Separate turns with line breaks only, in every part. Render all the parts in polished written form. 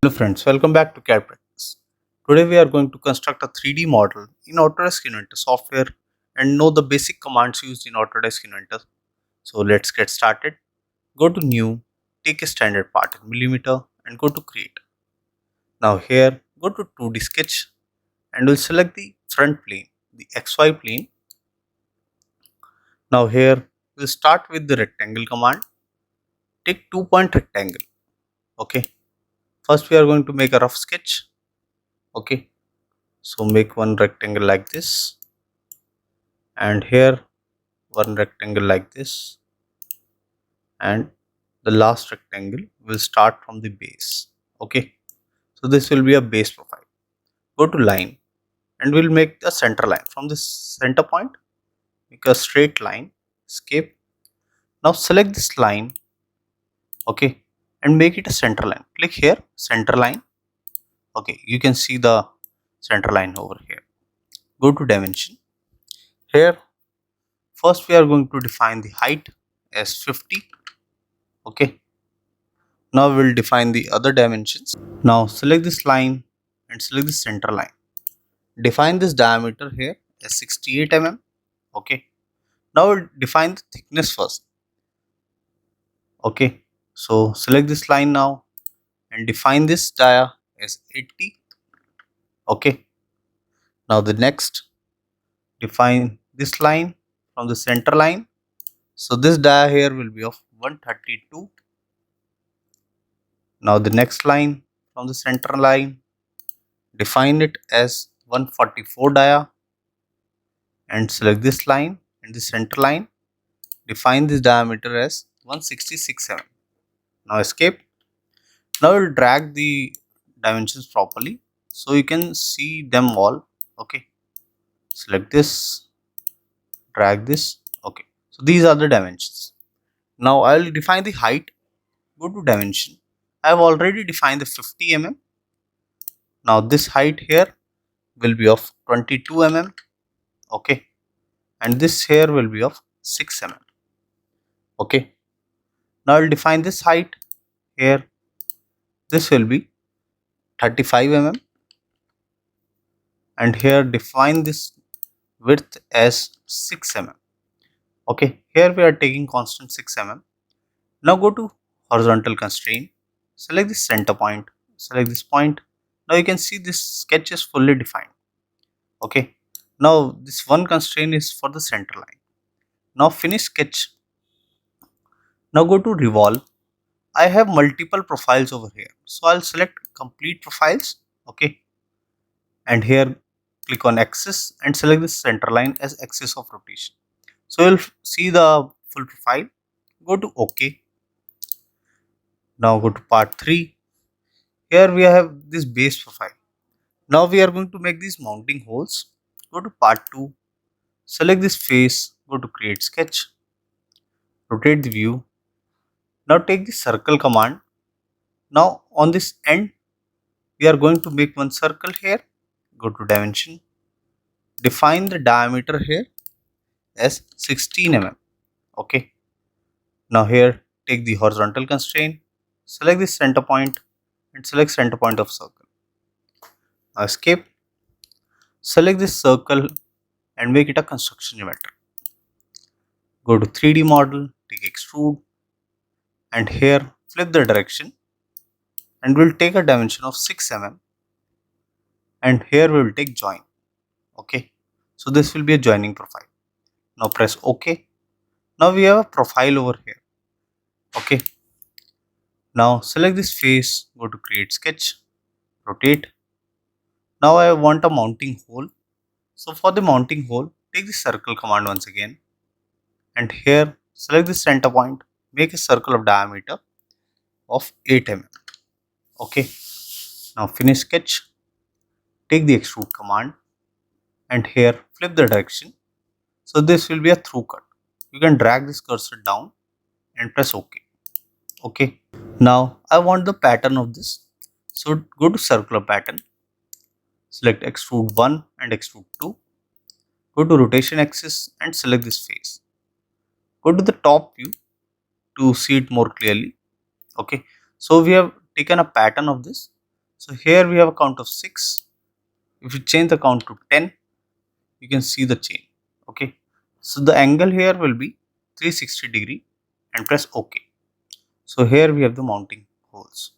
Hello friends, welcome back to CAD Practice. Today we are going to construct a 3D model in Autodesk Inventor software and know the basic commands used in Autodesk Inventor. So let's get started. Go to New, take a standard part in millimeter and go to Create. Now here, go to 2D Sketch and we'll select the front plane, the XY plane. Now here, we'll start with the rectangle command. Take 2-point rectangle. Okay. First we are going to make a rough sketch. Okay. So make one rectangle like this, and here one rectangle like this, and the last rectangle will start from the base. Okay, so this will be a base profile. Go to line and we'll make the center line from this center point. Make a straight line. Escape. Now select this line. Okay, and make it a center line. Click here, center line. Okay, you can see the center line over here. Go to dimension. Here first we are going to define the height as 50. Okay, now we'll define the other dimensions. Now select this line and select the center line. Define this diameter here as 68 mm. Okay, now we'll define the thickness first. Okay, so select this line now and define this dia as 80. Okay, now the next, define this line from the center line. So this dia here will be of 132. Now the next line from the center line, define it as 144 dia and select this line and the center line. Define this diameter as 166 mm. Now escape. Now we'll drag the dimensions properly so you can see them all. Okay, select this, drag this. Okay, so these are the dimensions. Now I will define the height. Go to dimension. I have already defined the 50 mm. Now this height here will be of 22 mm. Okay, and this here will be of 6 mm. Okay, now I will define this height here. This will be 35 mm, and here define this width as 6 mm. Okay, here we are taking constant 6 mm. Now go to horizontal constraint, select the center point, select this point. Now you can see this sketch is fully defined. Okay, now this one constraint is for the center line. Now finish sketch. Now go to revolve. I have multiple profiles over here, so I'll select complete profiles. Okay, and here click on axis and select the center line as axis of rotation. So you'll see the full profile. Go to OK. Now go to part 3. Here we have this base profile. Now we are going to make these mounting holes. Go to part 2. Select this face. Go to create sketch. Rotate the view. Now take the circle command. Now on this end we are going to make one circle here. Go to dimension. Define the diameter here as 16 mm. Okay, now here take the horizontal constraint, select the center point and select center point of circle. Now escape. Select this circle and make it a construction geometry. Go to 3D model, take extrude, and here flip the direction and we'll take a dimension of 6 mm, and here we will take join. Okay, so this will be a joining profile. Now press OK. Now we have a profile over here. Okay, now select this face, go to create sketch, rotate. Now I want a mounting hole. So for the mounting hole, take the circle command once again, and here select the center point, make a circle of diameter of 8 mm. Okay, now finish sketch, take the extrude command and here flip the direction. So this will be a through cut. You can drag this cursor down and press OK. Okay, now I want the pattern of this. So go to circular pattern, select extrude 1 and extrude 2. Go to rotation axis and select this face. Go to the top view to see it more clearly. Okay, so we have taken a pattern of this. So here we have a count of 6. If you change the count to 10, you can see the chain. Okay. So the angle here will be 360 degree and press OK. So here we have the mounting holes.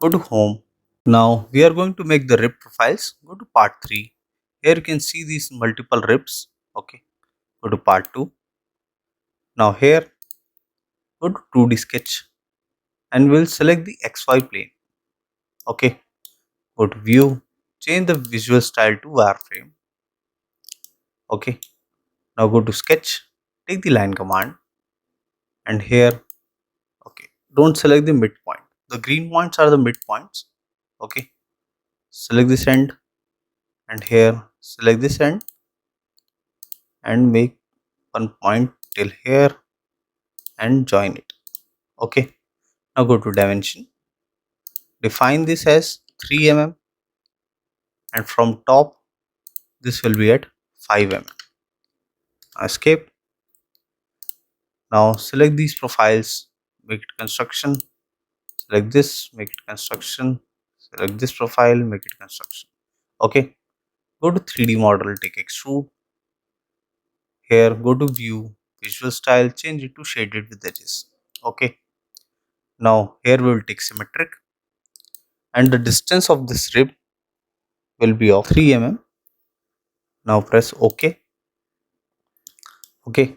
Go to home. Now we are going to make the rib profiles. Go to part 3. Here you can see these multiple ribs. Okay. Go to part 2. Now here go to 2D sketch and we'll select the XY plane. Okay. Go to view. Change the visual style to wireframe. Okay. Now go to sketch. Take the line command and here, okay, don't select the midpoint. The green points are the midpoints. Okay. Select this end and here select this end and make one point till here and join it. Okay. Now go to dimension. Define this as 3 mm and from top this will be at 5 mm. Escape. Now select these profiles, make it construction. Select this, make it construction. Select this profile, make it construction. Okay. Go to 3D model, take extrude. Here go to view, visual style, change it to shaded with edges. Okay. Now here we will take symmetric and the distance of this rib will be of 3 mm. Now press OK. Okay.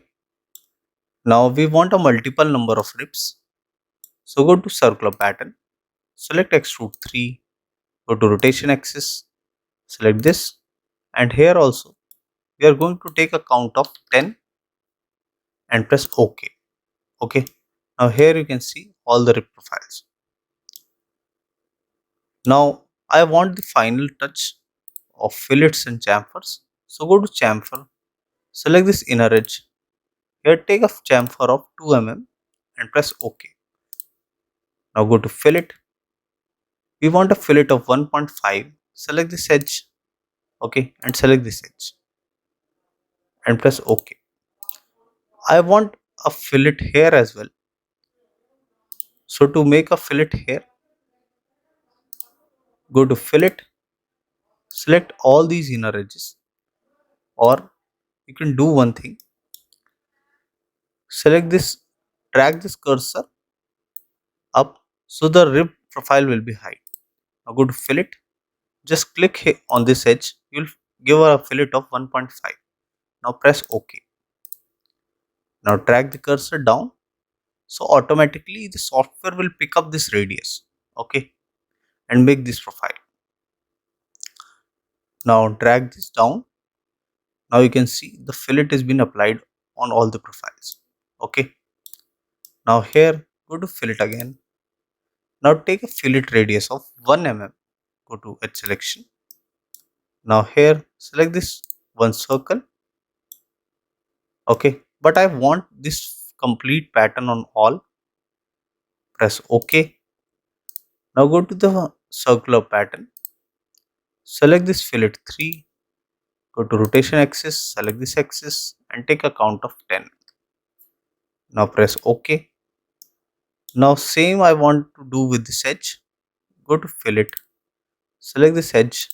Now we want a multiple number of ribs. So go to circular pattern, select extrude 3, go to rotation axis, select this, and here also we are going to take a count of 10 and press OK. Okay. Now here you can see all the rib profiles. Now I want the final touch of fillets and chamfers. So go to chamfer, select this inner edge. Here take a chamfer of 2 mm and press OK. Now go to fillet. We want a fillet of 1.5. Select this edge. Okay, and select this edge and press OK. I want a fillet here as well. So to make a fillet here, go to fillet, select all these inner edges, or you can do one thing. Select this, drag this cursor up so the rib profile will be high. Now go to fillet, just click here on this edge, you will give a fillet of 1.5. Now press OK. Now drag the cursor down, so automatically the software will pick up this radius. Okay, and make this profile. Now drag this down. Now you can see the fillet has been applied on all the profiles. Okay, now here go to fillet again. Now take a fillet radius of 1 mm. Go to edge selection. Now here select this one circle. Okay, but I want this complete pattern on all. Press OK. Now go to the circular pattern. Select this fillet 3. Go to rotation axis, select this axis and take a count of 10. Now press OK. Now same I want to do with this edge. Go to fillet, select this edge,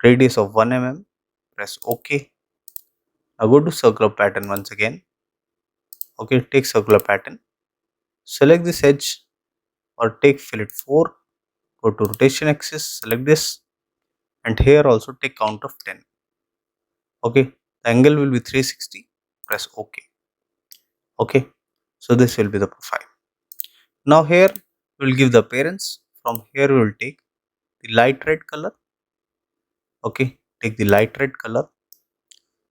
radius of 1 mm, press OK. Now go to circular pattern once again. Okay, take circular pattern, select this edge or take fillet 4, go to rotation axis, select this and here also take count of 10. Okay, the angle will be 360, press OK. Okay, so this will be the profile. Now here we will give the appearance. From here we will take the light red color. Okay, take the light red color.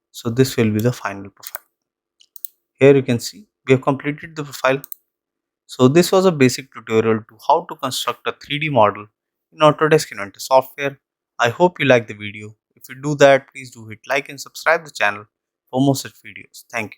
So this will be the final profile. Here you can see we have completed the profile. So this was a basic tutorial to how to construct a 3D model in Autodesk Inventor software. I hope you like the video. If you do that, please do hit like and subscribe the channel for more such videos. Thank you.